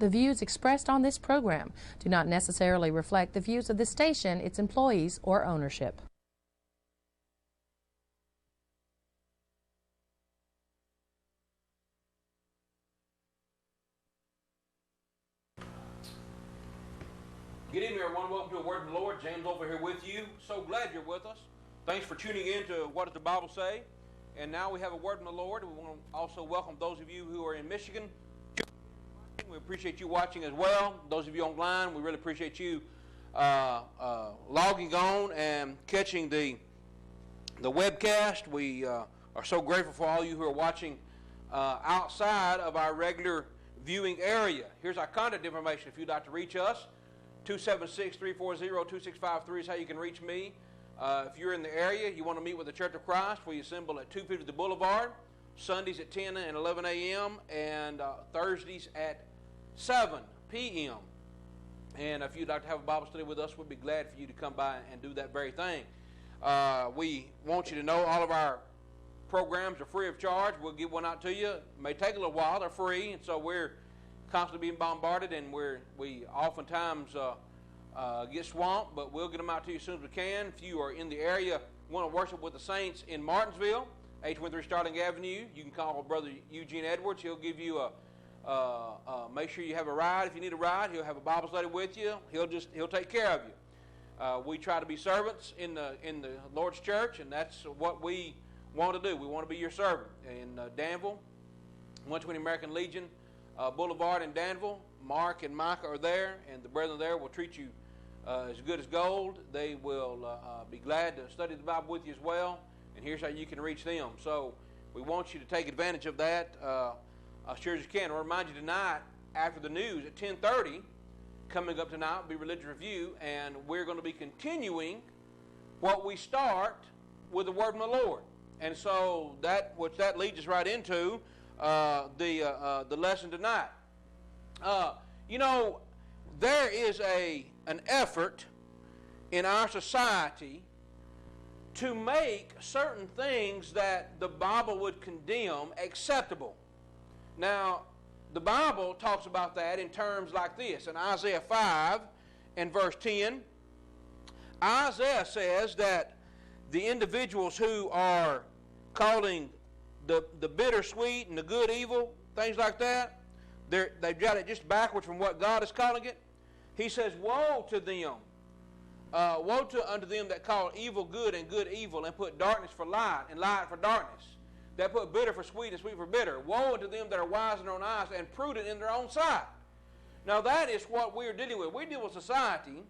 The views expressed on this program do not necessarily reflect the views of the station, its employees, or ownership. Good evening, everyone. Welcome to A Word from the Lord. James over here with you. So glad you're with us. Thanks for tuning in to What Does the Bible Say? And now we have A Word from the Lord. We want to also welcome those of you who are in Michigan. We appreciate you watching as well. Those of you online, we really appreciate you logging on and catching the webcast. We are so grateful for all you who are watching outside of our regular viewing area. Here's our contact information if you'd like to reach us. 276-340-2653 is how you can reach me. If you're in the area, you want to meet with the Church of Christ, we assemble at 250 the Boulevard, Sundays at 10 and 11 a.m., and Thursdays at 7 p.m. And if you'd like to have a Bible study with us, we'd be glad for you to come by and do that very thing. We want you to know all of our programs are free of charge. We'll get one out to you. It may take a little while. They're free, and so we're constantly being bombarded, and we oftentimes get swamped, but we'll get them out to you as soon as we can. If you are in the area, want to worship with the saints in Martinsville, 823 Starling Avenue, you can call Brother Eugene Edwards. He'll give you make sure you have a ride. If you need a ride, he'll have a Bible study with you. He'll take care of you. We try to be servants in the Lord's church, and that's what we want to do. We want to be your servant. In Danville, 120 American Legion Boulevard in Danville, Mark and Micah are there, and the brethren there will treat you as good as gold. They will be glad to study the Bible with you as well, and here's how you can reach them. So we want you to take advantage of that as sure as you can. I'll remind you tonight, after the news at 10:30, coming up tonight will be Religious Review, and we're going to be continuing what we start with the Word from the Lord. And so that leads us right into the lesson tonight. There is an effort in our society to make certain things that the Bible would condemn acceptable. Now, the Bible talks about that in terms like this. In Isaiah 5 and verse 10, Isaiah says that the individuals who are calling the bitter sweet and the good evil, things like that, they've got it just backwards from what God is calling it. He says, woe to them. Woe unto them that call evil good and good evil, and put darkness for light and light for darkness. That put bitter for sweet and sweet for bitter. Woe unto them that are wise in their own eyes and prudent in their own sight. Now that is what we're dealing with. We deal with society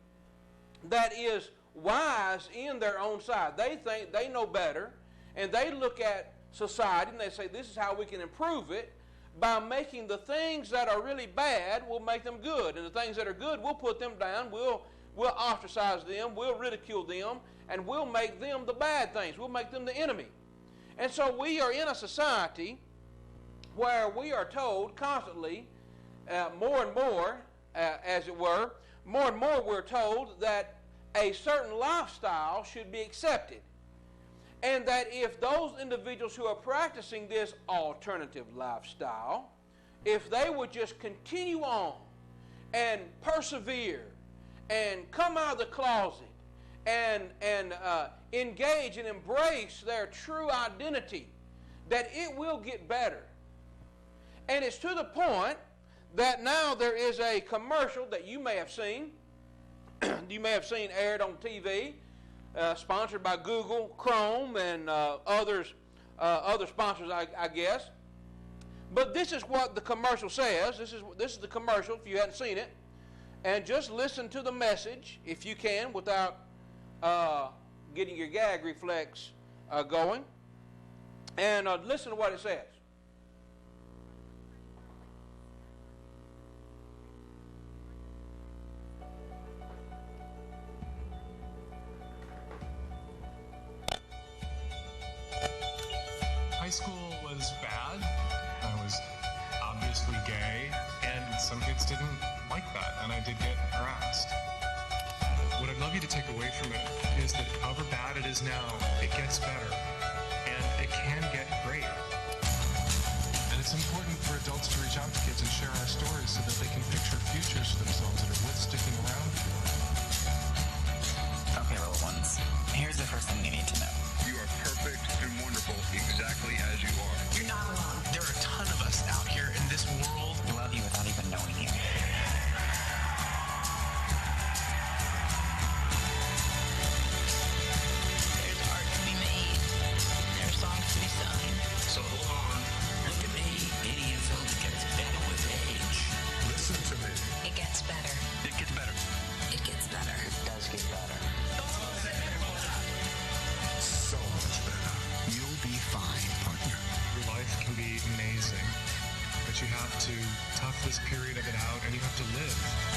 that is wise in their own sight. They think they know better, and they look at society and they say, this is how we can improve it, by making the things that are really bad, we'll make them good, and the things that are good, we'll put them down, we'll ostracize them, we'll ridicule them, and we'll make them the bad things. We'll make them the enemy. And so we are in a society where we are told constantly, more and more, as it were, more and more we're told that a certain lifestyle should be accepted. And that if those individuals who are practicing this alternative lifestyle, if they would just continue on and persevere and come out of the closet and engage and embrace their true identity, that it will get better. And it's to the point that now there is a commercial that you may have seen. You may have seen aired on TV. Sponsored by Google, Chrome, and other sponsors, I guess. But this is what the commercial says. This is the commercial, if you hadn't seen it. And just listen to the message, if you can, without getting your gag reflex going. And listen to what it says. High school was bad. I was obviously gay, and some kids didn't like that, and I did get harassed. What I'd love you to take away from it is that however bad it is now, it gets better, and it can get great. And it's important for adults to reach out to kids and share our stories so that they can picture tough this period of it out, and you have to live.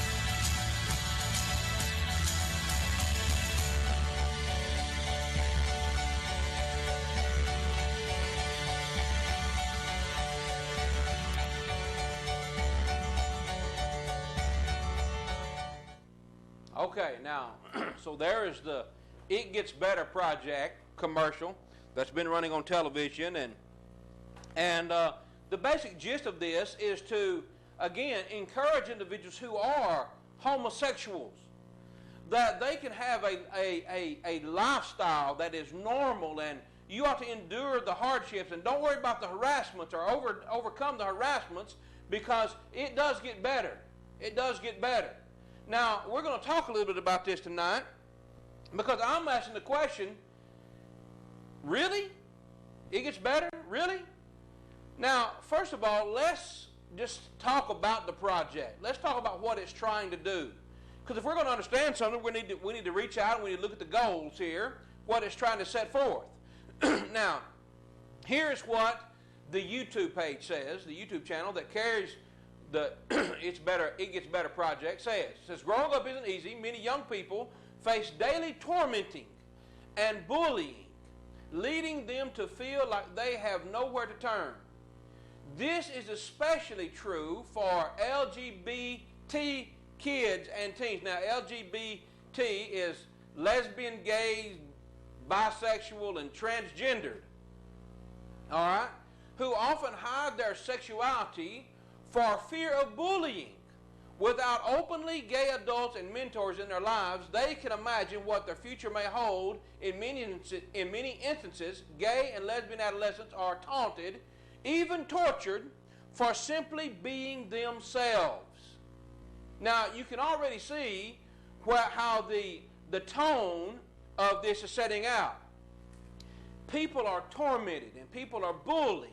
Okay, now, so there is the It Gets Better project commercial that's been running on television, and the basic gist of this is to, again, encourage individuals who are homosexuals that they can have a lifestyle that is normal, and you ought to endure the hardships, and don't worry about the harassments or overcome the harassments, because it does get better. It does get better. Now, we're going to talk a little bit about this tonight, because I'm asking the question, really? It gets better? Really? Now, first of all, let's just talk about the project. Let's talk about what it's trying to do. Because if we're going to understand something, we need to reach out and we need to look at the goals here, what it's trying to set forth. Now, here's what the YouTube page says, the YouTube channel that carries the It Gets Better project says. It says, growing up isn't easy. Many young people face daily tormenting and bullying, leading them to feel like they have nowhere to turn. This is especially true for LGBT kids and teens. Now, LGBT is lesbian, gay, bisexual, and transgendered. All right? Who often hide their sexuality for fear of bullying. Without openly gay adults and mentors in their lives, they can imagine what their future may hold. In many instances, gay and lesbian adolescents are taunted, even tortured, for simply being themselves. Now, you can already see how the tone of this is setting out. People are tormented and people are bullied.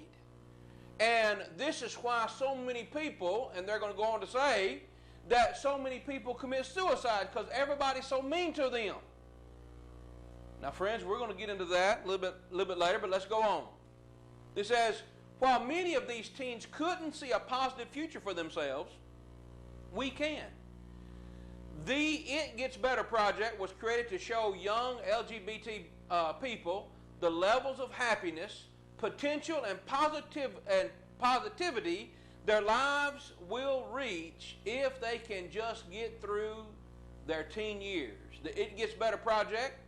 And this is why so many people, and they're going to go on to say, that so many people commit suicide, because everybody's so mean to them. Now, friends, we're going to get into that a little bit later, but let's go on. It says, while many of these teens couldn't see a positive future for themselves, we can. The It Gets Better project was created to show young LGBT people the levels of happiness, potential, and positivity their lives will reach if they can just get through their teen years. The It Gets Better project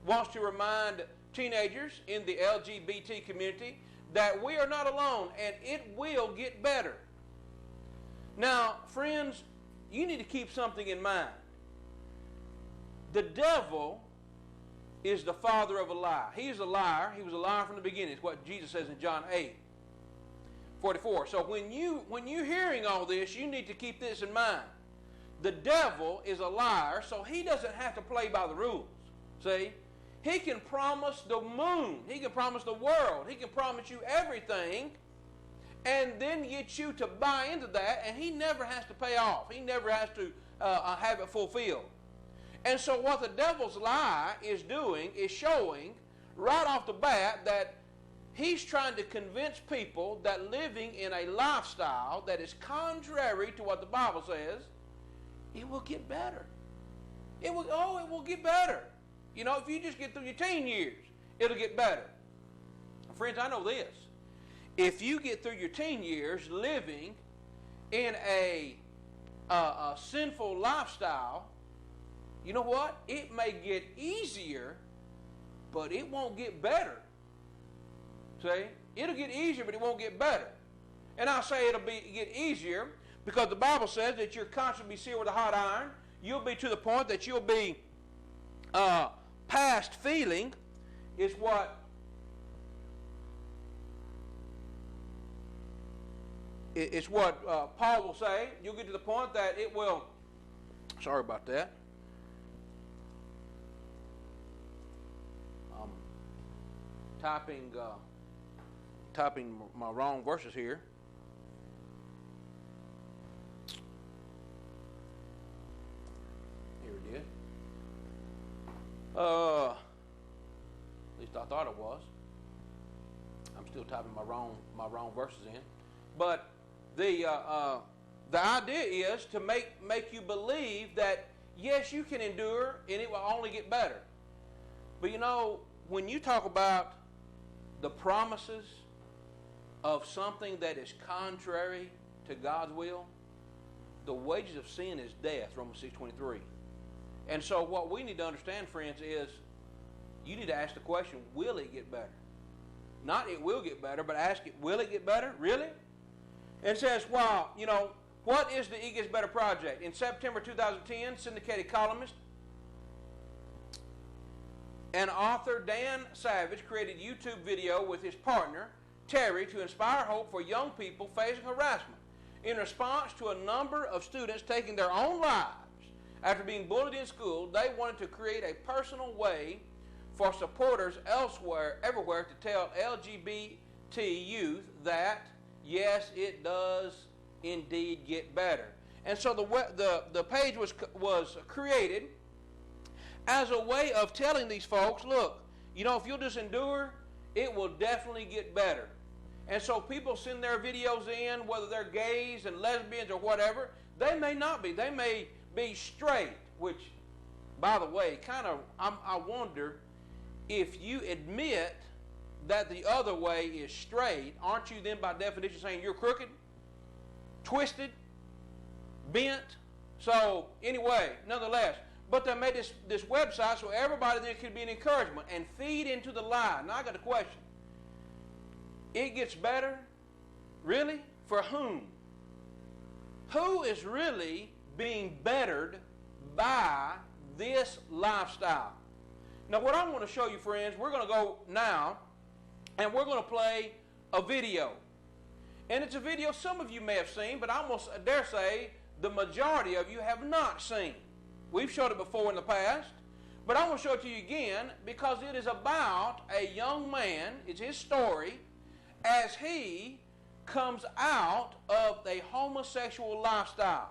wants to remind teenagers in the LGBT community that we are not alone, and it will get better. Now, friends, you need to keep something in mind. The devil is the father of a lie. He is a liar. He was a liar from the beginning. It's what Jesus says in John 8:44. So when you're hearing all this, you need to keep this in mind. The devil is a liar, so he doesn't have to play by the rules. See? He can promise the moon. He can promise the world. He can promise you everything, and then get you to buy into that, and he never has to pay off. He never has to have it fulfilled. And so what the devil's lie is doing is showing right off the bat that he's trying to convince people that living in a lifestyle that is contrary to what the Bible says, it will get better. It will get better. You know, if you just get through your teen years, it'll get better. Friends, I know this. If you get through your teen years living in a sinful lifestyle, you know what? It may get easier, but it won't get better. See? It'll get easier, but it won't get better. And I say it'll get easier because the Bible says that your conscience will be seared with a hot iron. You'll be to the point that you'll be past feeling is what Paul will say. You'll get to the point that it will, sorry about that. I'm typing my wrong verses here. Here it is. At least I thought it was. I'm still typing my wrong verses in. But the idea is to make you believe that, yes, you can endure and it will only get better. But you know, when you talk about the promises of something that is contrary to God's will, the wages of sin is death, Romans 6:23. And so what we need to understand, friends, is you need to ask the question, will it get better? Not it will get better, but ask it, will it get better? Really? And it says, well, you know, what is the It Gets Better Project? In September 2010, syndicated columnist and author Dan Savage created a YouTube video with his partner, Terry, to inspire hope for young people facing harassment. In response to a number of students taking their own lives after being bullied in school, they wanted to create a personal way for supporters everywhere to tell LGBT youth that, yes, it does indeed get better. And so the page was created as a way of telling these folks, look, you know, if you'll just endure, it will definitely get better. And so people send their videos in, whether they're gays and lesbians or whatever. They may not be. They may be straight, which, by the way, I wonder if you admit that the other way is straight, aren't you then by definition saying you're crooked, twisted, bent? So anyway, nonetheless, but they made this website so everybody then could be an encouragement and feed into the lie. Now I got a question. It gets better? Really? For whom? Who is really being bettered by this lifestyle? Now what I'm going to show you, friends, we're going to go now and we're going to play a video. And it's a video some of you may have seen, but I almost dare say the majority of you have not seen. We've showed it before in the past, but I'm going to show it to you again because it is about a young man. It's his story as he comes out of a homosexual lifestyle.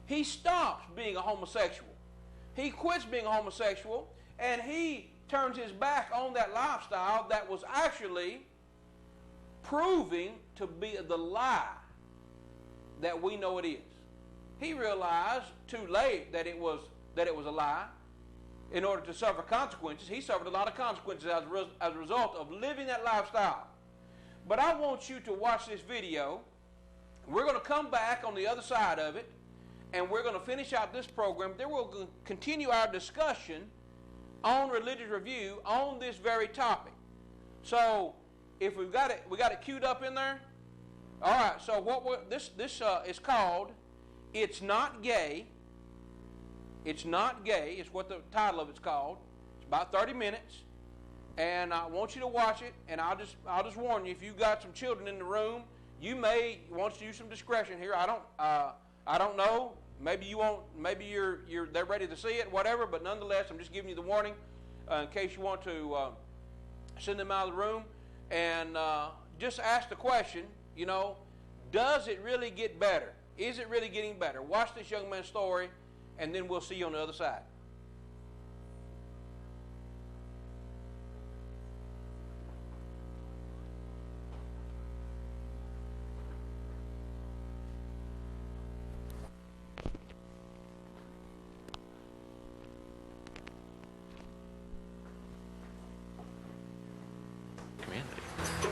He stops being a homosexual. He quits being a homosexual, and he turns his back on that lifestyle that was actually proving to be the lie that we know it is. He realized too late that it was a lie. In order to suffer consequences, he suffered a lot of consequences as a result of living that lifestyle. But I want you to watch this video. We're going to come back on the other side of it, and we're going to finish out this program. Then we'll continue our discussion on Religious Review on this very topic. So, if we got it queued up in there. All right. So this is called "It's Not Gay." It's Not Gay. It's what the title of it's called. It's about 30 minutes. And I want you to watch it, and I'll just warn you, if you've got some children in the room, you may want to use some discretion here. I don't know. Maybe you won't. Maybe they're ready to see it, whatever. But nonetheless, I'm just giving you the warning in case you want to send them out of the room, and just ask the question. You know, does it really get better? Is it really getting better? Watch this young man's story, and then we'll see you on the other side.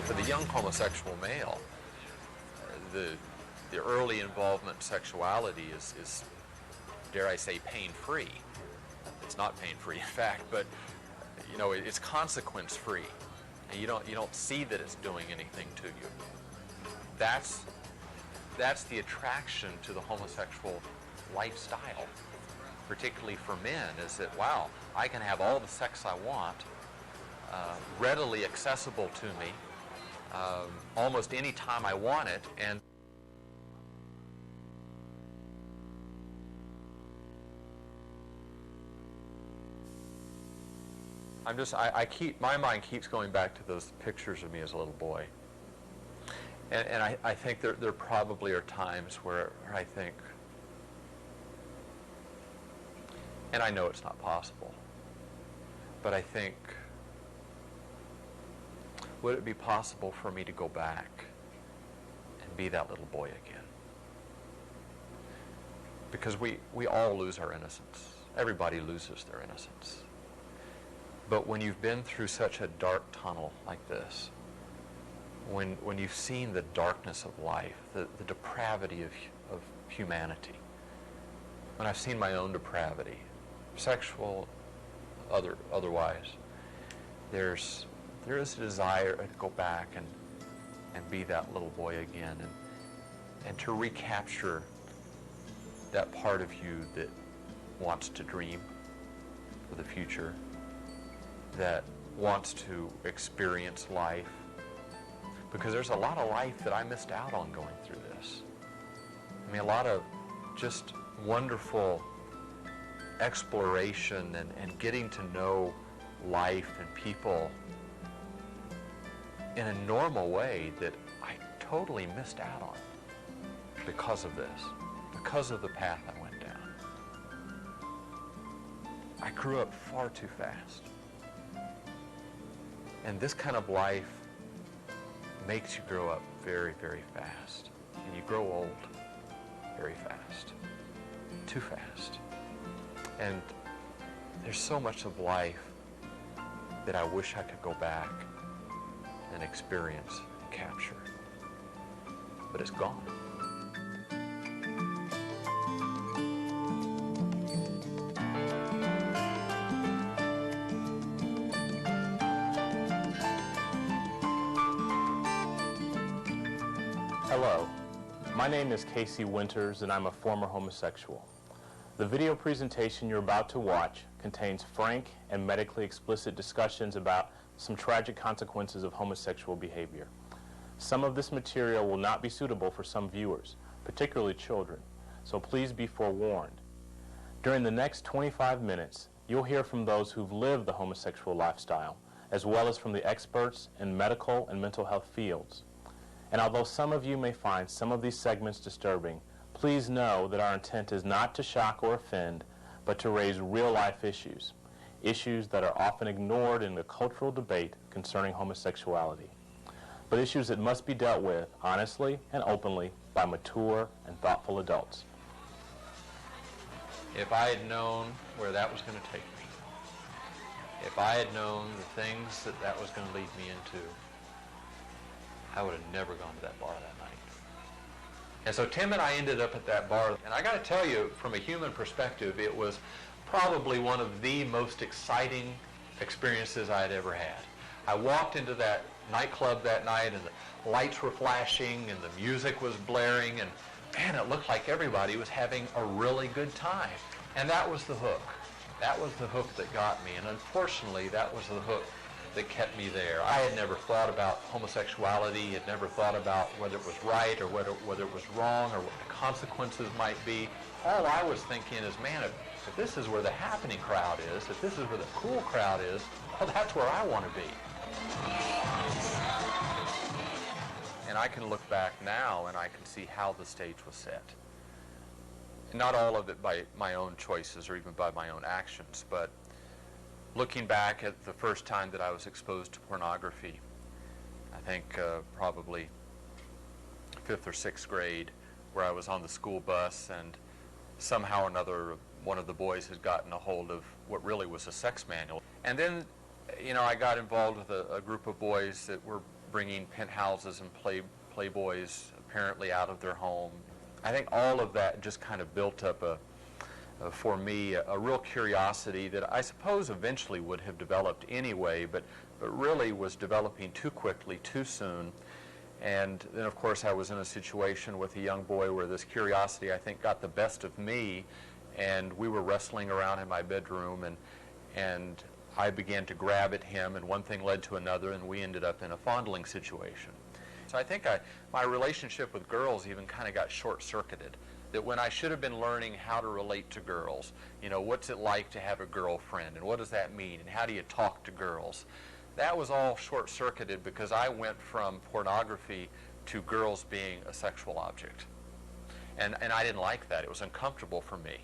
For the young homosexual male, the early involvement in sexuality is, dare I say, pain-free. It's not pain-free, in fact, but you know, it's consequence-free, and you don't see that it's doing anything to you. That's the attraction to the homosexual lifestyle, particularly for men, is that, wow, I can have all the sex I want, readily accessible to me, almost any time I want it, and my mind keeps going back to those pictures of me as a little boy, and I think there probably are times where I think, and I know it's not possible, but I think, would it be possible for me to go back and be that little boy again? because we all lose our innocence. Everybody loses their innocence. But when you've been through such a dark tunnel like this, when you've seen the darkness of life, the depravity of humanity, when I've seen my own depravity, sexual, otherwise, there is a desire to go back and be that little boy again, and to recapture that part of you that wants to dream for the future, that wants to experience life. Because there's a lot of life that I missed out on going through this. I mean, a lot of just wonderful exploration and getting to know life and people in a normal way that I totally missed out on because of this, because of the path I went down. I grew up far too fast. And this kind of life makes you grow up very, very fast. And you grow old very fast. Too fast. And there's so much of life that I wish I could go back and experience and capture. But it's gone. Hello, my name is Casey Winters and I'm a former homosexual. The video presentation you're about to watch contains frank and medically explicit discussions about some tragic consequences of homosexual behavior. Some of this material will not be suitable for some viewers, particularly children, so please be forewarned. During the next 25 minutes, you'll hear from those who've lived the homosexual lifestyle, as well as from the experts in medical and mental health fields. And although some of you may find some of these segments disturbing, please know that our intent is not to shock or offend, but to raise real-life issues, issues that are often ignored in the cultural debate concerning homosexuality, but issues that must be dealt with honestly and openly by mature and thoughtful adults. If I had known where that was going to take me, if I had known the things that was going to lead me into, I would have never gone to that bar that night. And so Tim and I ended up at that bar, and I got to tell you, from a human perspective, it was probably one of the most exciting experiences I had ever had. I walked into that nightclub that night, and the lights were flashing, and the music was blaring, and man, it looked like everybody was having a really good time. And that was the hook. That was the hook that got me, and unfortunately, that was the hook that kept me there. I had never thought about homosexuality, had never thought about whether it was right or whether it was wrong or what the consequences might be. All I was thinking is, man, if this is where the happening crowd is, if this is where the cool crowd is, well, that's where I want to be. And I can look back now and I can see how the stage was set. Not all of it by my own choices or even by my own actions, but looking back at the first time that I was exposed to pornography, I think probably 5th or 6th grade, where I was on the school bus and somehow or another one of the boys had gotten a hold of what really was a sex manual. And then, you know, I got involved with a group of boys that were bringing penthouses and playboys apparently out of their home. I think all of that just kind of built up for me a real curiosity that I suppose eventually would have developed anyway, but really was developing too quickly, too soon. And then, of course, I was in a situation with a young boy where this curiosity, I think, got the best of me, and we were wrestling around in my bedroom, and I began to grab at him, and one thing led to another, and we ended up in a fondling situation. So I think my relationship with girls even kind of got short-circuited. That when I should have been learning how to relate to girls, you know, what's it like to have a girlfriend, and what does that mean, and how do you talk to girls? That was all short-circuited because I went from pornography to girls being a sexual object. And I didn't like that. It was uncomfortable for me.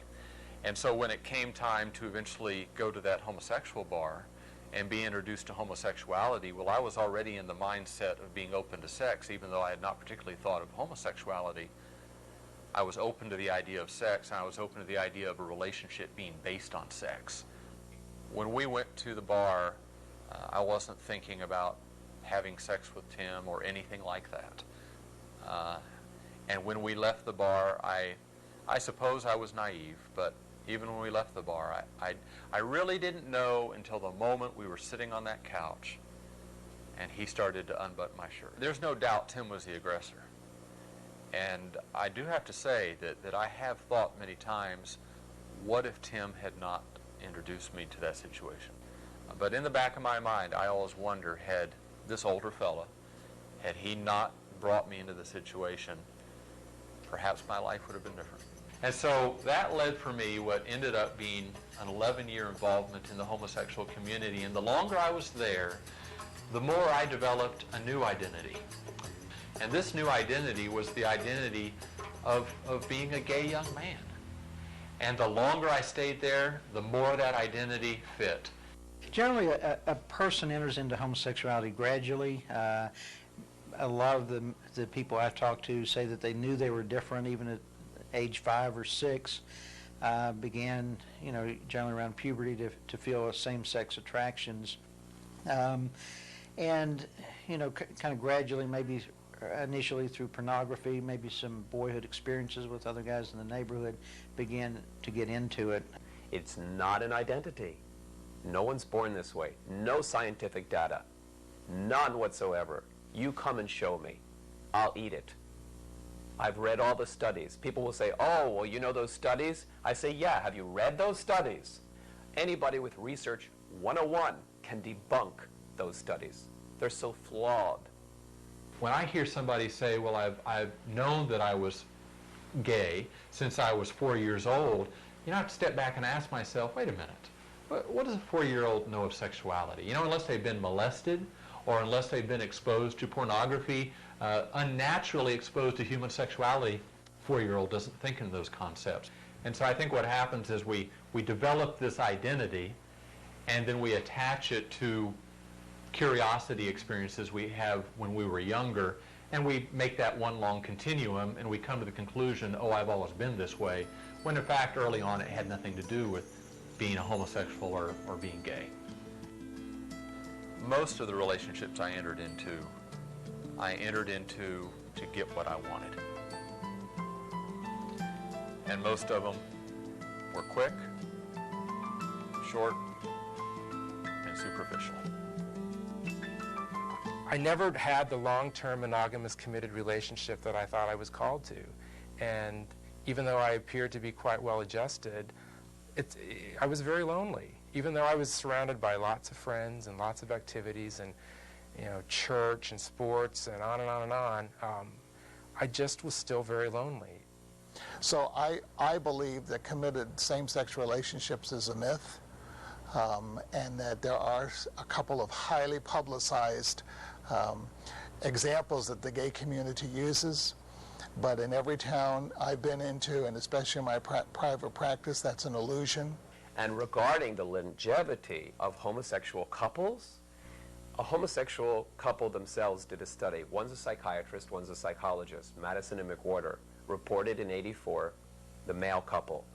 And so when it came time to eventually go to that homosexual bar and be introduced to homosexuality, well, I was already in the mindset of being open to sex, even though I had not particularly thought of homosexuality. I was open to the idea of sex, and I was open to the idea of a relationship being based on sex. When we went to the bar, I wasn't thinking about having sex with Tim or anything like that. And when we left the bar, I suppose I was naive, but even when we left the bar, I really didn't know until the moment we were sitting on that couch and he started to unbutton my shirt. There's no doubt Tim was the aggressor. And I do have to say that I have thought many times, what if Tim had not introduced me to that situation? But in the back of my mind, I always wonder, had this older fella, had he not brought me into the situation, perhaps my life would have been different. And so that led for me what ended up being an 11-year involvement in the homosexual community. And the longer I was there, the more I developed a new identity. And this new identity was the identity of being a gay young man. And the longer I stayed there, the more that identity fit. Generally, a person enters into homosexuality gradually. A lot of the people I've talked to say that they knew they were different even at age 5 or 6. Began, generally around puberty to feel same-sex attractions. And, kind of gradually, maybe initially through pornography, maybe some boyhood experiences with other guys in the neighborhood, began to get into it. It's not an identity. No one's born this way. No scientific data. None whatsoever. You come and show me. I'll eat it. I've read all the studies. People will say, oh, well, you know those studies? I say, yeah, have you read those studies? Anybody with Research 101 can debunk those studies. They're so flawed. When I hear somebody say, well, I've known that I was gay since I was 4 years old, I have to step back and ask myself, wait a minute. What does a 4-year-old know of sexuality? Unless they've been molested or unless they've been exposed to pornography, unnaturally exposed to human sexuality, 4-year-old doesn't think in those concepts. And so I think what happens is we develop this identity and then we attach it to curiosity experiences we have when we were younger, and we make that one long continuum and we come to the conclusion, oh, I've always been this way, when in fact early on it had nothing to do with being a homosexual or being gay. Most of the relationships I entered into to get what I wanted. And most of them were quick, short, and superficial. I never had the long-term monogamous committed relationship that I thought I was called to. And even though I appeared to be quite well adjusted, I was very lonely. Even though I was surrounded by lots of friends and lots of activities and church and sports and on and on and on, I just was still very lonely. So I believe that committed same-sex relationships is a myth, and that there are a couple of highly publicized examples that the gay community uses. But in every town I've been into, and especially in my private practice, that's an illusion. And regarding the longevity of homosexual couples, a homosexual couple themselves did a study. One's a psychiatrist, one's a psychologist, Madison and McWhorter, reported in '84, the male couple.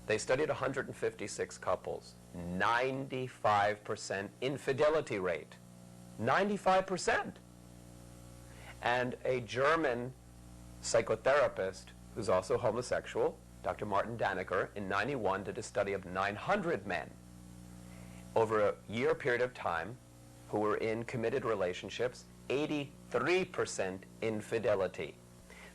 They studied 156 couples, 95% infidelity rate, 95%. And a German psychotherapist who's also homosexual, Dr. Martin Dannecker, in '91 did a study of 900 men over a year period of time who were in committed relationships, 83% infidelity.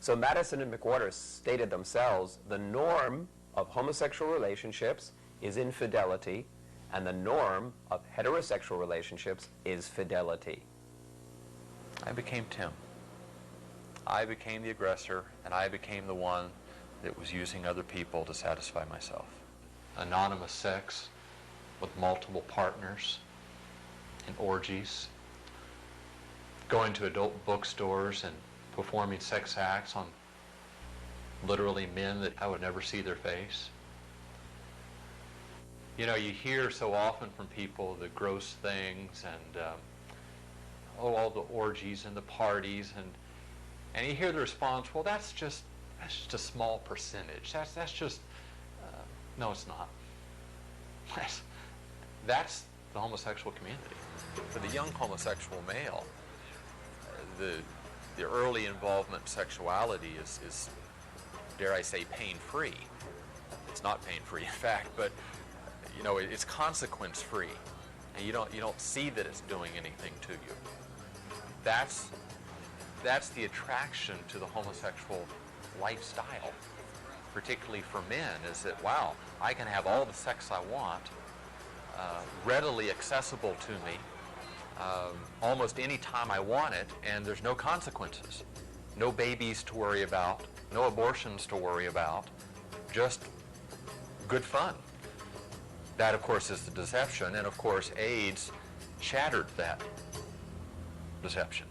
So Madison and McWhorter stated themselves, the norm of homosexual relationships is infidelity, and the norm of heterosexual relationships is fidelity. I became Tim. I became the aggressor, and I became the one that was using other people to satisfy myself. Anonymous sex with multiple partners in orgies, going to adult bookstores and performing sex acts on literally men that I would never see their face. You hear so often from people the gross things and all the orgies and the parties, and you hear the response, well, that's just That's just a small percentage. That's just, no, it's not. That's the homosexual community. For the young homosexual male, the early involvement in sexuality is, dare I say, pain-free. It's not pain-free, in fact, but you know, it's consequence-free, and you don't see that it's doing anything to you. That's the attraction to the homosexual lifestyle, particularly for men, is that, wow, I can have all the sex I want, readily accessible to me, almost any time I want it, and there's no consequences. No babies to worry about, no abortions to worry about, just good fun. That, of course, is the deception, and of course, AIDS shattered that deception.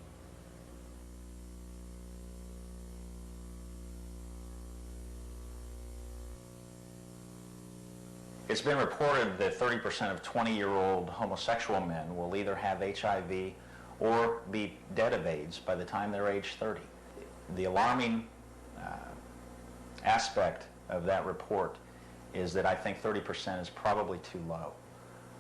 It's been reported that 30% of 20-year-old homosexual men will either have HIV or be dead of AIDS by the time they're age 30. The alarming aspect of that report is that I think 30% is probably too low.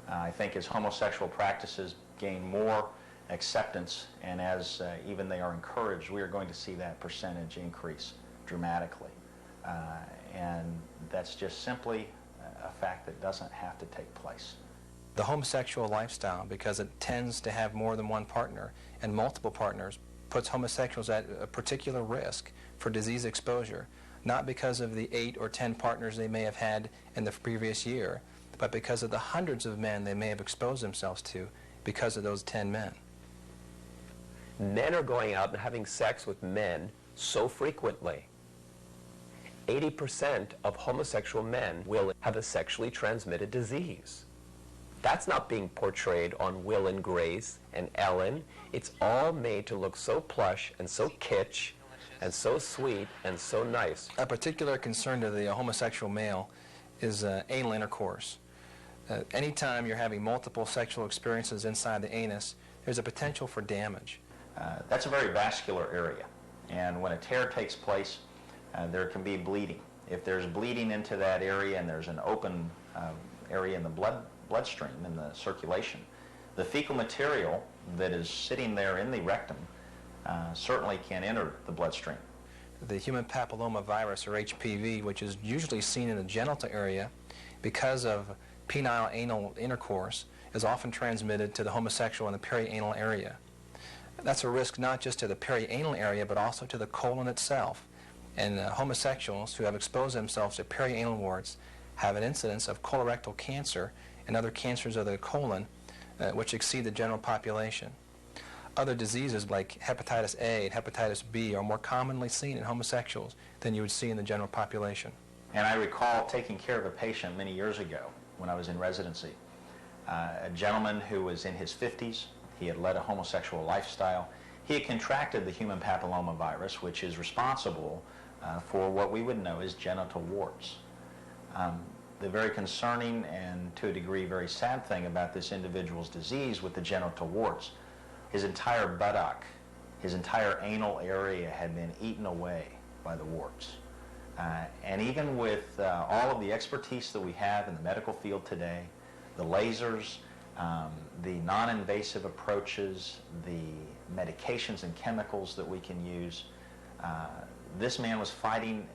I think as homosexual practices gain more acceptance and as even they are encouraged, we are going to see that percentage increase dramatically. And that's just simply a fact that doesn't have to take place. The homosexual lifestyle, because it tends to have more than one partner and multiple partners, puts homosexuals at a particular risk for disease exposure, not because of the 8 or 10 partners they may have had in the previous year, but because of the hundreds of men they may have exposed themselves to because of those 10 men. Men are going out and having sex with men so frequently. 80% of homosexual men will have a sexually transmitted disease. That's not being portrayed on Will and Grace and Ellen. It's all made to look so plush and so kitsch and so sweet and so nice. A particular concern to the homosexual male is anal intercourse. Anytime you're having multiple sexual experiences inside the anus, there's a potential for damage. That's a very vascular area, and when a tear takes place, there can be bleeding. If there's bleeding into that area and there's an open area in the bloodstream, in the circulation, the fecal material that is sitting there in the rectum certainly can enter the bloodstream. The human papillomavirus, or HPV, which is usually seen in the genital area because of penile anal intercourse, is often transmitted to the homosexual in the perianal area. That's a risk not just to the perianal area, but also to the colon itself. And homosexuals who have exposed themselves to perianal warts have an incidence of colorectal cancer and other cancers of the colon which exceed the general population. Other diseases like hepatitis A and hepatitis B are more commonly seen in homosexuals than you would see in the general population. And I recall taking care of a patient many years ago when I was in residency. A gentleman who was in his 50s. He had led a homosexual lifestyle. He had contracted the human papillomavirus, which is responsible for what we would know as genital warts. The very concerning and, to a degree, very sad thing about this individual's disease with the genital warts, his entire buttock, his entire anal area had been eaten away by the warts. And even with all of the expertise that we have in the medical field today, the lasers, the non-invasive approaches, the medications and chemicals that we can use, this man was fighting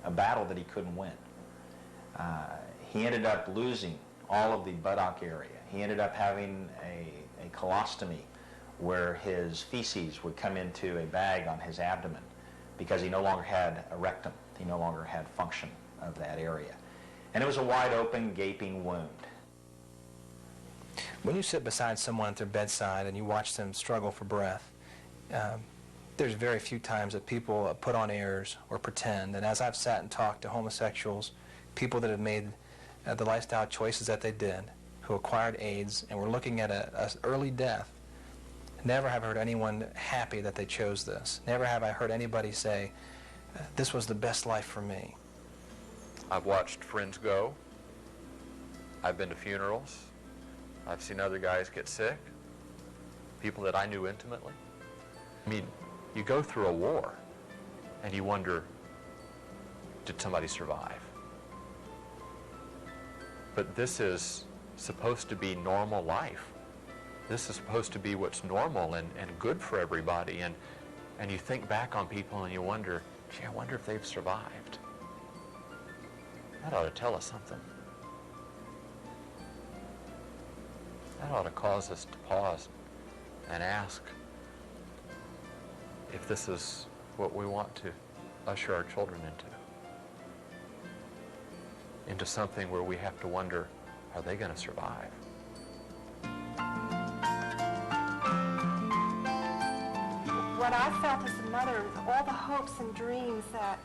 a battle that he couldn't win. He ended up losing all of the buttock area. He ended up having a colostomy where his feces would come into a bag on his abdomen because he no longer had a rectum. He no longer had function of that area. And it was a wide open, gaping wound. When you sit beside someone at their bedside and you watch them struggle for breath, there's very few times that people put on airs or pretend. And as I've sat and talked to homosexuals, people that have made the lifestyle choices that they did, who acquired AIDS and were looking at an early death, never have I heard anyone happy that they chose this. Never have I heard anybody say, this was the best life for me. I've watched friends go. I've been to funerals. I've seen other guys get sick, people that I knew intimately. I mean, you go through a war. and you wonder, did somebody survive? But this is supposed to be normal life. This is supposed to be what's normal and good for everybody. And you think back on people and you wonder, gee, I wonder if they've survived. That ought to tell us something. That ought to cause us to pause and ask if this is what we want to usher our children into something where we have to wonder, are they going to survive? What I felt as a mother, all the hopes and dreams that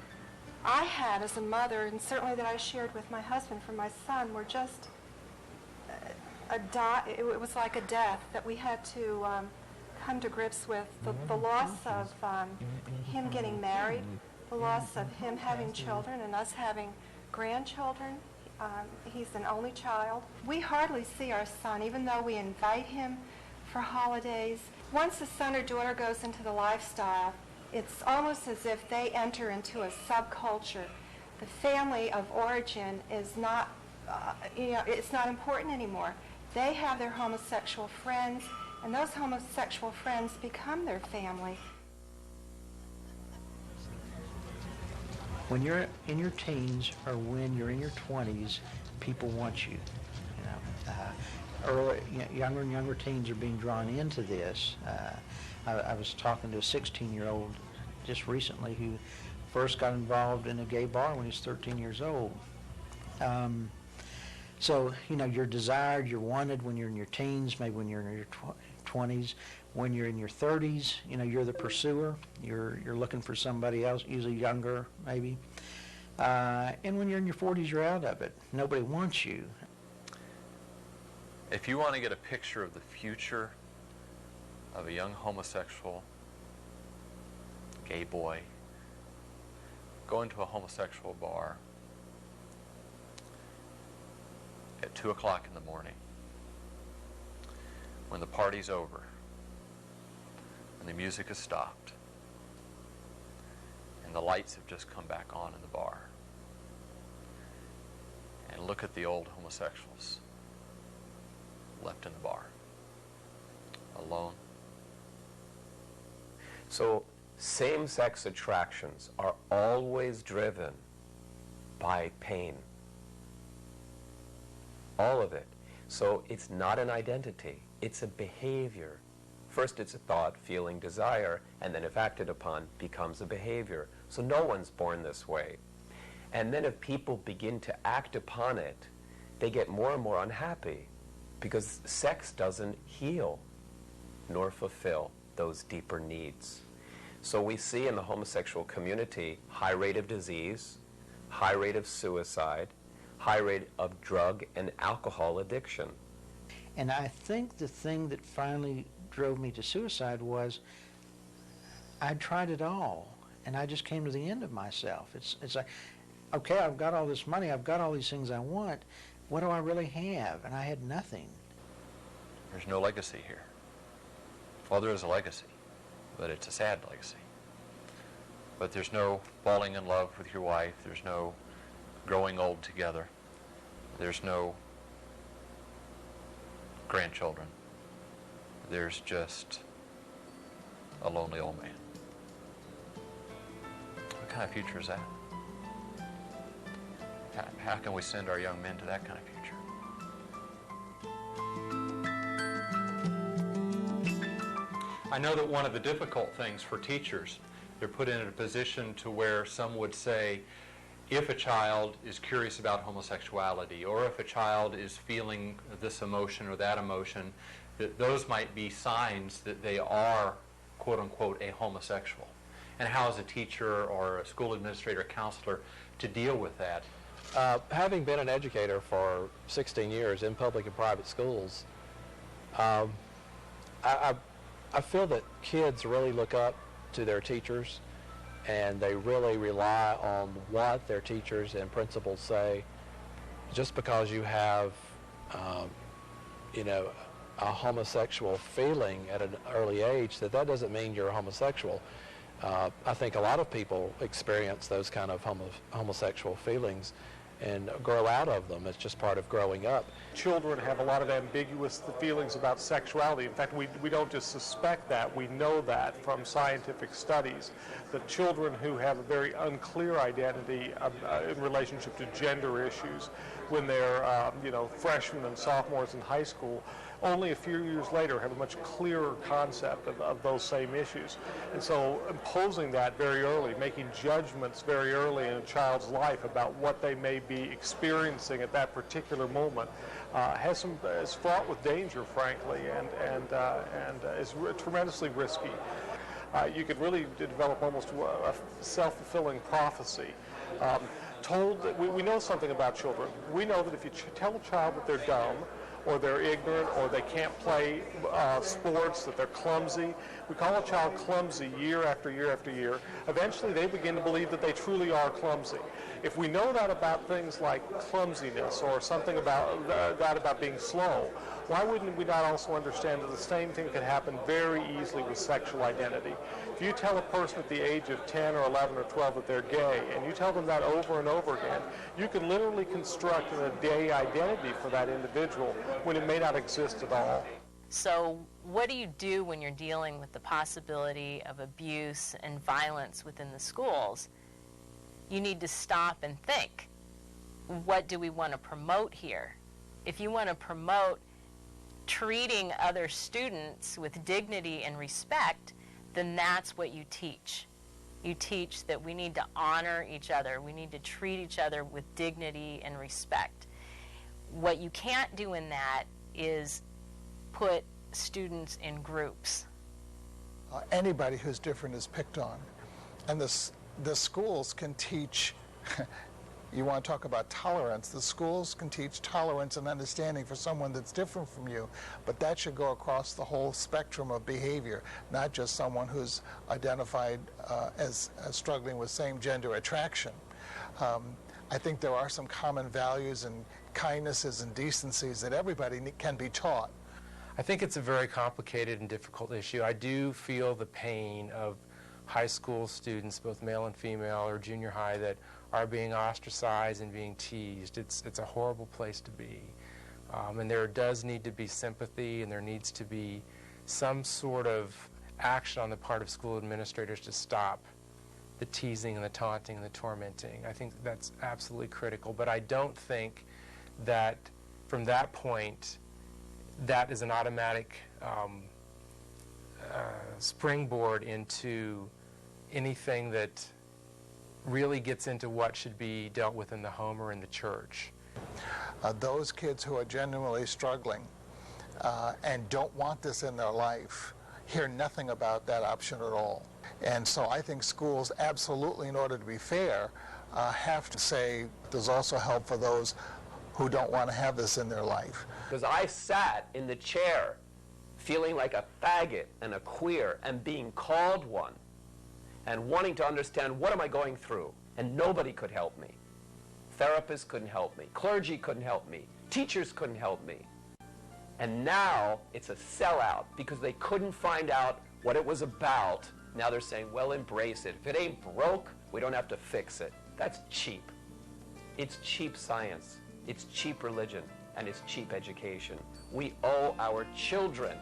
I had as a mother, and certainly that I shared with my husband for my son, were just it was like a death that we had to come to grips with. The loss of him getting married, the loss of him having children and us having grandchildren. He's an only child. We hardly see our son, even though we invite him for holidays. Once a son or daughter goes into the lifestyle, it's almost as if they enter into a subculture. The family of origin is not, it's not important anymore. They have their homosexual friends, and those homosexual friends become their family. When you're in your teens or when you're in your 20s, people want you. Younger and younger teens are being drawn into this. I was talking to a 16-year-old just recently who first got involved in a gay bar when he was 13 years old. So, you're desired, you're wanted when you're in your teens, maybe when you're in your 20s. When you're in your 30s, you're the pursuer. You're looking for somebody else, usually younger, maybe. And when you're in your 40s, you're out of it. Nobody wants you. If you want to get a picture of the future of a young homosexual, gay boy, go into a homosexual bar at 2 o'clock in the morning when the party's over and the music has stopped and the lights have just come back on in the bar, and look at the old homosexuals left in the bar, alone. So same-sex attractions are always driven by pain. All of it. So it's not an identity, it's a behavior. First it's a thought, feeling, desire, and then if acted upon, becomes a behavior. So no one's born this way. And then if people begin to act upon it, they get more and more unhappy because sex doesn't heal nor fulfill those deeper needs. So we see in the homosexual community high rate of disease, high rate of suicide, high rate of drug and alcohol addiction. And I think the thing that finally drove me to suicide was I tried it all, and I just came to the end of myself. It's like, okay, I've got all this money, I've got all these things I want. What do I really have? And I had nothing. There's no legacy here. Well, there is a legacy, but it's a sad legacy. But there's no falling in love with your wife. There's no growing old together. There's no grandchildren. There's just a lonely old man. What kind of future is that? How can we send our young men to that kind of future? I know that one of the difficult things for teachers, they're put in a position to where some would say, if a child is curious about homosexuality, or if a child is feeling this emotion or that emotion, that those might be signs that they are, quote unquote, a homosexual. And how is a teacher or a school administrator or counselor to deal with that? Having been an educator for 16 years in public and private schools, I feel that kids really look up to their teachers, and they really rely on what their teachers and principals say. Just because you have, a homosexual feeling at an early age, that doesn't mean you're a homosexual. I think a lot of people experience those kind of homosexual feelings and grow out of them. It's just part of growing up. Children have a lot of ambiguous feelings about sexuality. In fact, we don't just suspect that, we know that from scientific studies, that children who have a very unclear identity in relationship to gender issues when they're freshmen and sophomores in high school, only a few years later have a much clearer concept of those same issues. And so imposing that very early, making judgments very early in a child's life about what they may be experiencing at that particular moment is fraught with danger, frankly, and is tremendously risky. You could really develop almost a self-fulfilling prophecy. We know something about children. We know that if you tell a child that they're dumb, or they're ignorant, or they can't play sports, that they're clumsy. We call a child clumsy year after year after year. Eventually they begin to believe that they truly are clumsy. If we know that about things like clumsiness or something about that about being slow, why wouldn't we not also understand that the same thing could happen very easily with sexual identity? If you tell a person at the age of 10 or 11 or 12 that they're gay, and you tell them that over and over again, you can literally construct a gay identity for that individual when it may not exist at all. So what do you do when you're dealing with the possibility of abuse and violence within the schools? You need to stop and think, what do we want to promote here? If you want to promote treating other students with dignity and respect, then that's what you teach. You teach that we need to honor each other. We need to treat each other with dignity and respect. What you can't do in that is put students in groups. Anybody who's different is picked on. And the schools can teach, you want to talk about tolerance, the schools can teach tolerance and understanding for someone that's different from you, but that should go across the whole spectrum of behavior, not just someone who's identified as struggling with same-gender attraction. I think there are some common values and kindnesses and decencies that everybody can be taught. I think it's a very complicated and difficult issue. I do feel the pain of high school students, both male and female, or junior high, that are being ostracized and being teased. It's a horrible place to be. And there does need to be sympathy, and there needs to be some sort of action on the part of school administrators to stop the teasing and the taunting and the tormenting. I think that's absolutely critical. But I don't think that from that point, that is an automatic springboard into anything that really gets into what should be dealt with in the home or in the church. Those kids who are genuinely struggling and don't want this in their life hear nothing about that option at all. And so I think schools absolutely, in order to be fair, have to say there's also help for those who don't want to have this in their life. Because I sat in the chair feeling like a faggot and a queer and being called one and wanting to understand what am I going through, and nobody could help me. Therapists couldn't help me. Clergy couldn't help me. Teachers couldn't help me. And now it's a sellout because they couldn't find out what it was about. Now they're saying, well, embrace it. If it ain't broke, we don't have to fix it. That's cheap. It's cheap science. It's cheap religion. And it's cheap education. We owe our children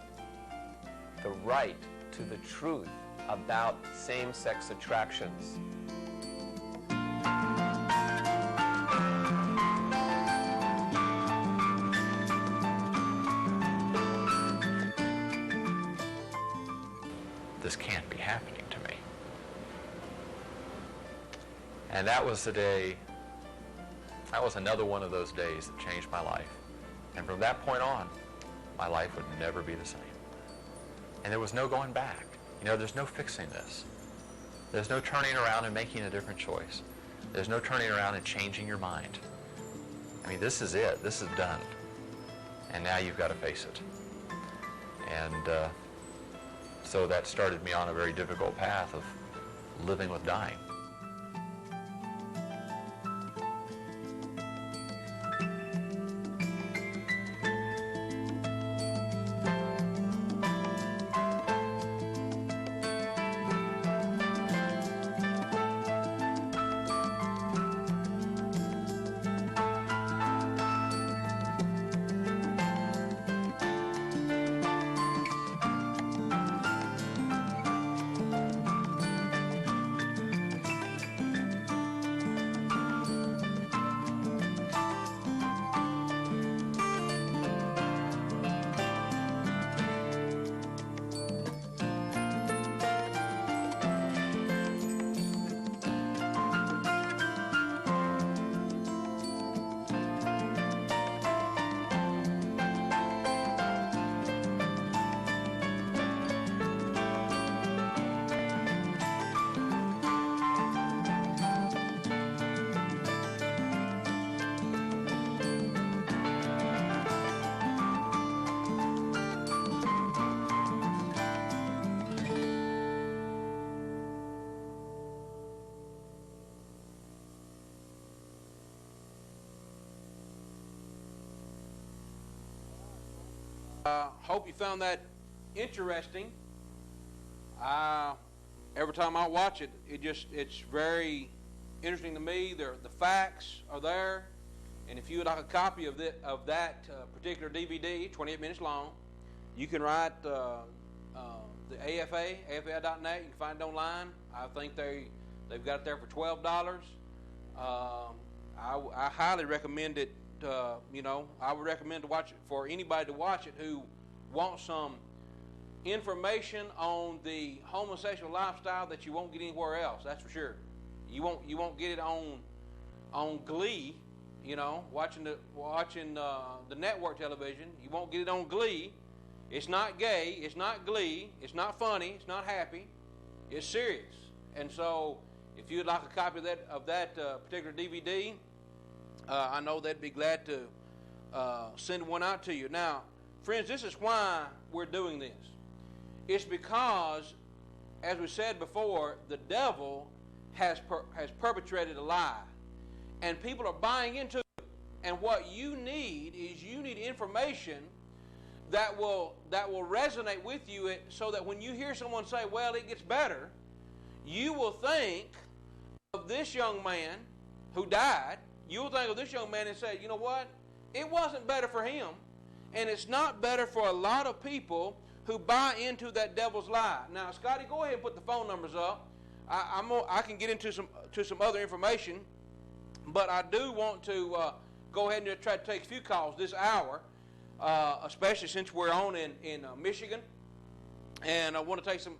the right to the truth about same-sex attractions. This can't be happening to me. And that was the day, that was another one of those days that changed my life. And from that point on, my life would never be the same. And there was no going back. You know, there's no fixing this. There's no turning around and making a different choice. There's no turning around and changing your mind. I mean, this is it. This is done. And now you've got to face it. And so that started me on a very difficult path of living with dying. Hope you found that interesting. Every time I watch it, it's very interesting to me. The facts are there, and if you would like a copy of that particular DVD, 28 minutes long, you can write the AFA, AFA.net. You can find it online. I think they've got it there for $12. I highly recommend it. I would recommend to watch it for anybody to watch it who wants some information on the homosexual lifestyle that you won't get anywhere else. That's for sure. You won't get it on Glee. Watching the network television. You won't get it on Glee. It's not gay. It's not Glee. It's not funny. It's not happy. It's serious. And so, if you'd like a copy of that particular DVD, I know they'd be glad to send one out to you. Now, friends, this is why we're doing this. It's because, as we said before, the devil has perpetrated a lie, and people are buying into it. And what you need is information that will resonate with you, so that when you hear someone say, "Well, it gets better," you will think of this young man who died. You will think of this young man and say, "You know what? It wasn't better for him, and it's not better for a lot of people who buy into that devil's lie." Now, Scotty, go ahead and put the phone numbers up. I can get into some other information, but I do want to go ahead and try to take a few calls this hour, especially since we're on in Michigan, and I want to take some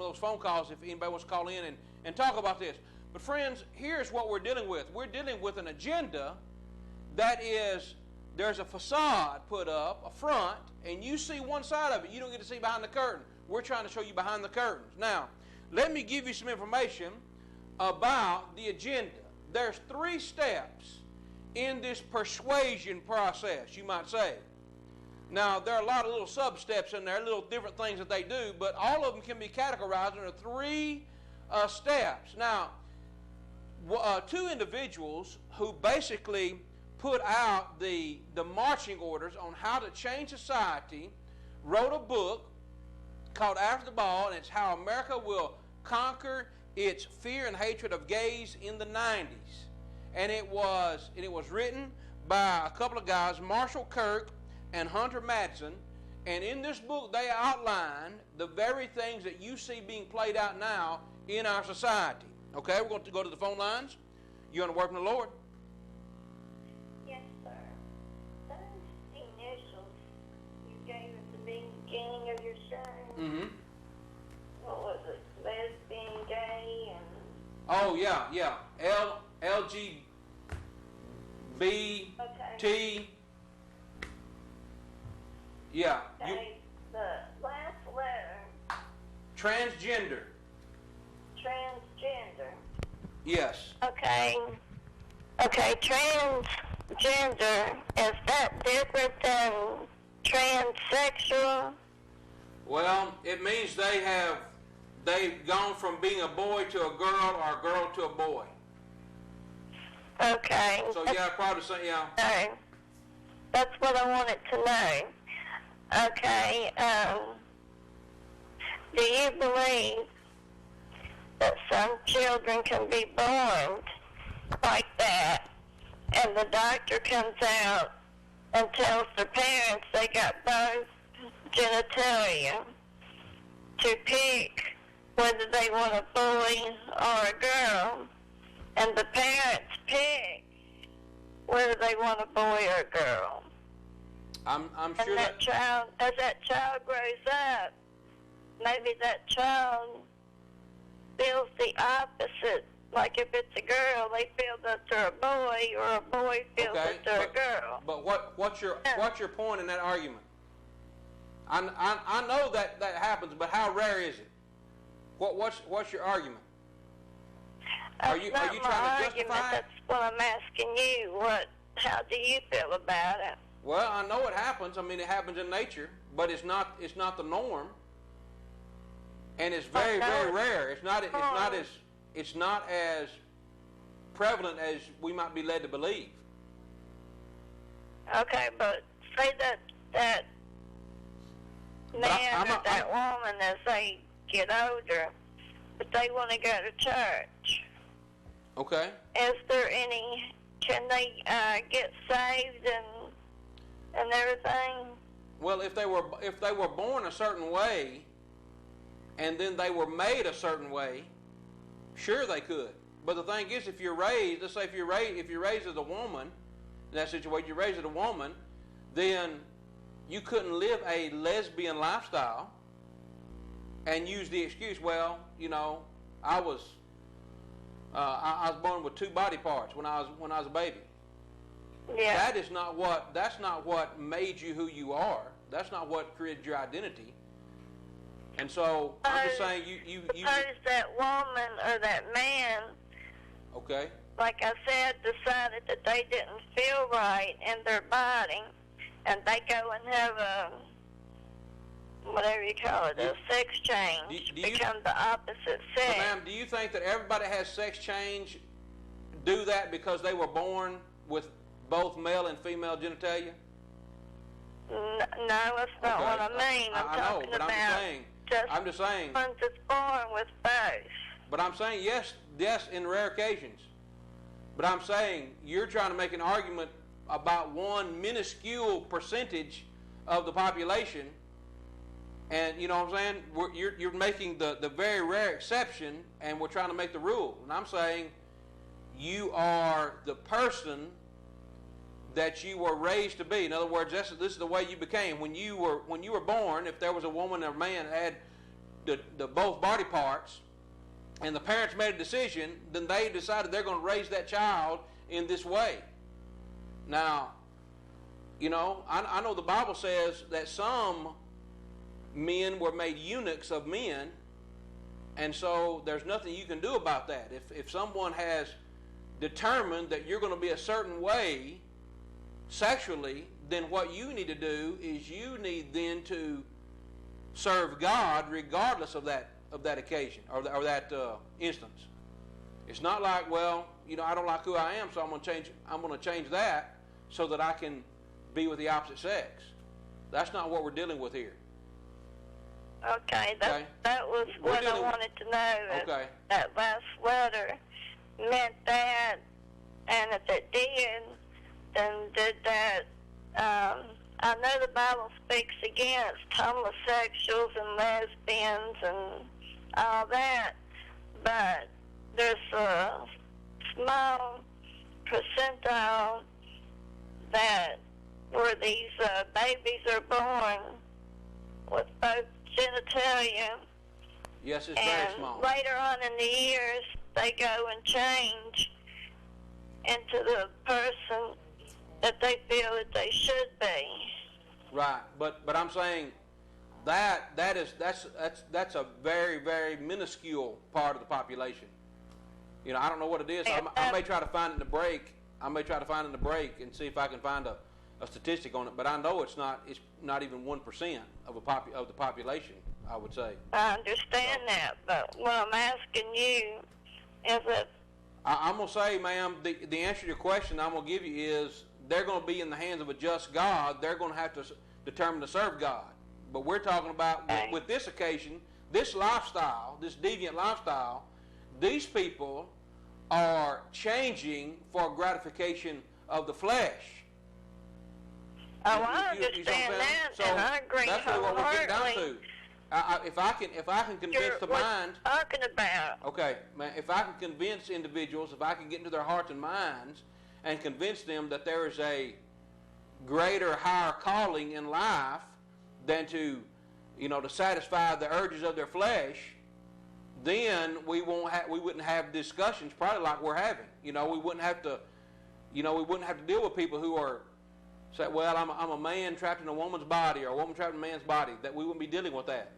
of those phone calls if anybody wants to call in and talk about this. But friends, here's what we're dealing with. We're dealing with an agenda that is, there's a facade put up, a front, and you see one side of it. You don't get to see behind the curtain. We're trying to show you behind the curtains. Now, let me give you some information about the agenda. There's 3 steps in this persuasion process, you might say. Now, there are a lot of little sub-steps in there, little different things that they do, but all of them can be categorized into 3 steps. Now, 2 individuals who basically put out the marching orders on how to change society wrote a book called After the Ball, and it's how America will conquer its fear and hatred of gays in the 90s. And it was written by a couple of guys, Marshall Kirk and Hunter Madsen, and in this book they outline the very things that you see being played out now in our society. Okay, we're going to go to the phone lines. You want to work with the Lord? Yes, sir. Those initials you gave at the beginning of your show. Mm-hmm. What was it? Lesbian, gay, and... Oh, yeah. LGBT. Okay. Yeah. Okay, the last letter. Transgender. Transgender. Yes. Okay, transgender, is that different than transsexual? Well, it means they've gone from being a boy to a girl or a girl to a boy. Okay. So yeah, probably say yeah. Okay. That's what I wanted to know. Okay, do you believe that some children can be born like that, and the doctor comes out and tells their parents they got both genitalia to pick whether they want a boy or a girl, and the parents pick whether they want a boy or a girl? I'm sure and that child, as that child grows up, maybe that child feels the opposite. Like if it's a girl, they feel that they're a boy, or a boy feels that they're a girl. But what's your point in that argument? I know that happens, but how rare is it? What's your argument? Are you trying to justify it? That's what I'm asking you. How do you feel about it? Well, I know it happens. I mean, it happens in nature, but it's not the norm, and it's very rare. It's not as prevalent as we might be led to believe. Okay, but say that man or that woman as they get older, but they want to go to church. Okay. Is there any? Can they get saved and everything? Well, if they were born a certain way, and then they were made a certain way, sure they could. But the thing is, if you're raised, let's say if you're raised as a woman, in that situation, you're raised as a woman, then you couldn't live a lesbian lifestyle and use the excuse, well, you know, I was born with 2 body parts when I was a baby. Yeah. That's not what made you who you are. That's not what created your identity. And so I'm just saying you suppose that woman or that man, okay, like I said, decided that they didn't feel right in their body, and they go and have a, whatever you call it, a sex change, become the opposite sex. So, ma'am, do you think that everybody has sex change do that because they were born with both male and female genitalia? No, that's not what I mean. I'm talking about I'm just saying. One that's born with both. But I'm saying yes, in rare occasions. But I'm saying you're trying to make an argument about one minuscule percentage of the population, and you know what I'm saying? You're making the very rare exception, and we're trying to make the rule. And I'm saying you are the person that you were raised to be. In other words, this is the way you became. When you were born, if there was a woman or a man that had the both body parts, and the parents made a decision, then they decided they're going to raise that child in this way. Now, you know, I know the Bible says that some men were made eunuchs of men, and so there's nothing you can do about that. If someone has determined that you're going to be a certain way sexually, then what you need to do is you need then to serve God regardless of that occasion or that instance. It's not like, well, you know, I don't like who I am, so I'm going to change that so that I can be with the opposite sex. That's not what we're dealing with here. Okay, that was what I wanted to know. Okay. That last letter meant that, and if it did, then did that. I know the Bible speaks against homosexuals and lesbians and all that, but there's a small percentile that where these babies are born with both genitalia. Yes, it's very small. Later on in the years, they go and change into the person that they feel that they should be. Right, but I'm saying that's a very, very minuscule part of the population. You know, I don't know what it is. I may try to find it in the break. And see if I can find a statistic on it. But I know it's not even 1% of the population, I would say. I understand that, but what I'm asking you is that I'm going to say, ma'am, the answer to your question I'm going to give you is they're going to be in the hands of a just God. They're going to have to determine to serve God. But we're talking about, with this occasion, this lifestyle, this deviant lifestyle, these people are changing for gratification of the flesh. Oh, I understand that, and I agree that's really what we're getting down wholeheartedly. to. If I can convince the mind, talking about. Okay, man, if I can convince individuals, if I can get into their hearts and minds and convince them that there is a greater, higher calling in life than to satisfy the urges of their flesh, then we wouldn't have discussions probably like we're having. We wouldn't have to deal with people who are say, well, I'm a man trapped in a woman's body or a woman trapped in a man's body. That we wouldn't be dealing with that.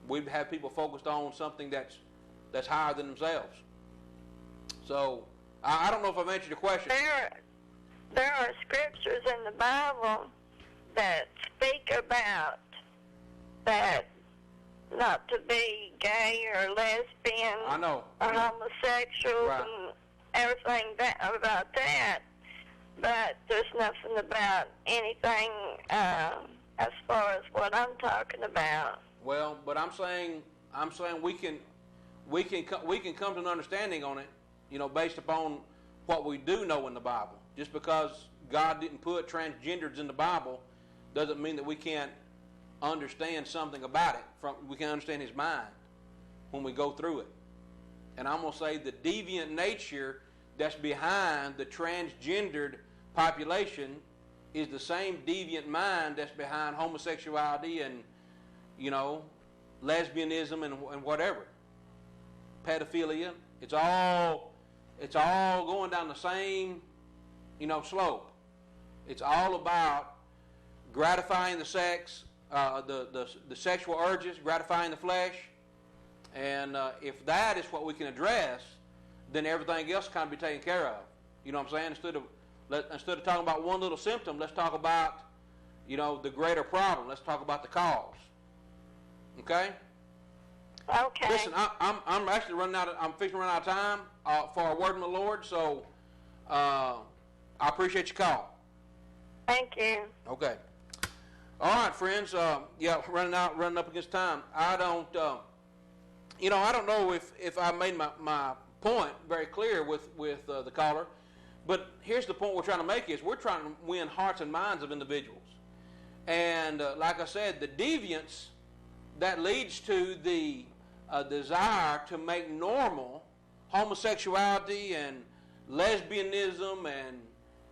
We'd have people focused on something that's higher than themselves. So I don't know if I've answered your question. There are scriptures in the Bible that speak about that not to be gay or lesbian I know. or homosexual Right. and everything about that. But there's nothing about anything as far as what I'm talking about. Well, but I'm saying we can come to an understanding on it, based upon what we do know in the Bible. Just because God didn't put transgenders in the Bible doesn't mean that we can't understand something about it. We can understand His mind when we go through it. And I'm going to say the deviant nature that's behind the transgendered population is the same deviant mind that's behind homosexuality and, lesbianism and whatever. Pedophilia. It's all going down the same, slope. It's all about gratifying the sex, the sexual urges, gratifying the flesh. And if that is what we can address, then everything else can be taken care of. You know what I'm saying? Instead of talking about one little symptom, let's talk about, the greater problem. Let's talk about the cause. Okay? Okay. Listen, I'm actually I'm fixing to run out of time for a word from the Lord, so I appreciate your call. Thank you. Okay. All right, friends. Running up against time. I don't know if I made my point very clear with the caller, but here's the point we're trying to make is we're trying to win hearts and minds of individuals. And like I said, the deviance that leads to the desire to make normal homosexuality and lesbianism and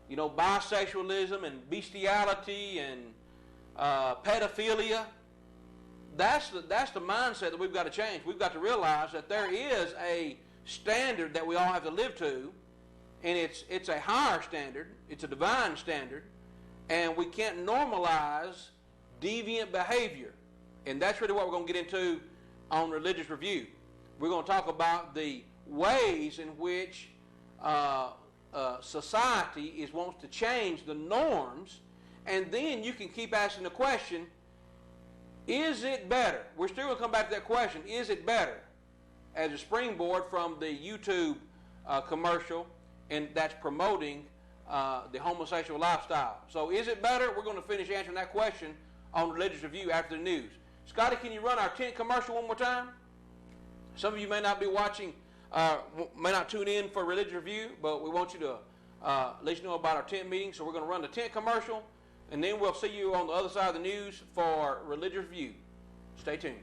bisexualism and bestiality and pedophilia. That's the mindset that we've got to change. We've got to realize that there is a standard that we all have to live to, and it's a higher standard. It's a divine standard, and we can't normalize deviant behavior. And that's really what we're going to get into on Religious Review. We're going to talk about the ways in which society wants to change the norms, and then you can keep asking the question, is it better? We're still going to come back to that question, is it better? As a springboard from the YouTube commercial, and that's promoting the homosexual lifestyle. So is it better? We're going to finish answering that question on Religious Review after the news. Scotty, can you run our tent commercial one more time? Some of you may not be watching, may not tune in for Religious Review, but we want you to let you know about our tent meeting. So we're going to run the tent commercial, and then we'll see you on the other side of the news for Religious Review. Stay tuned.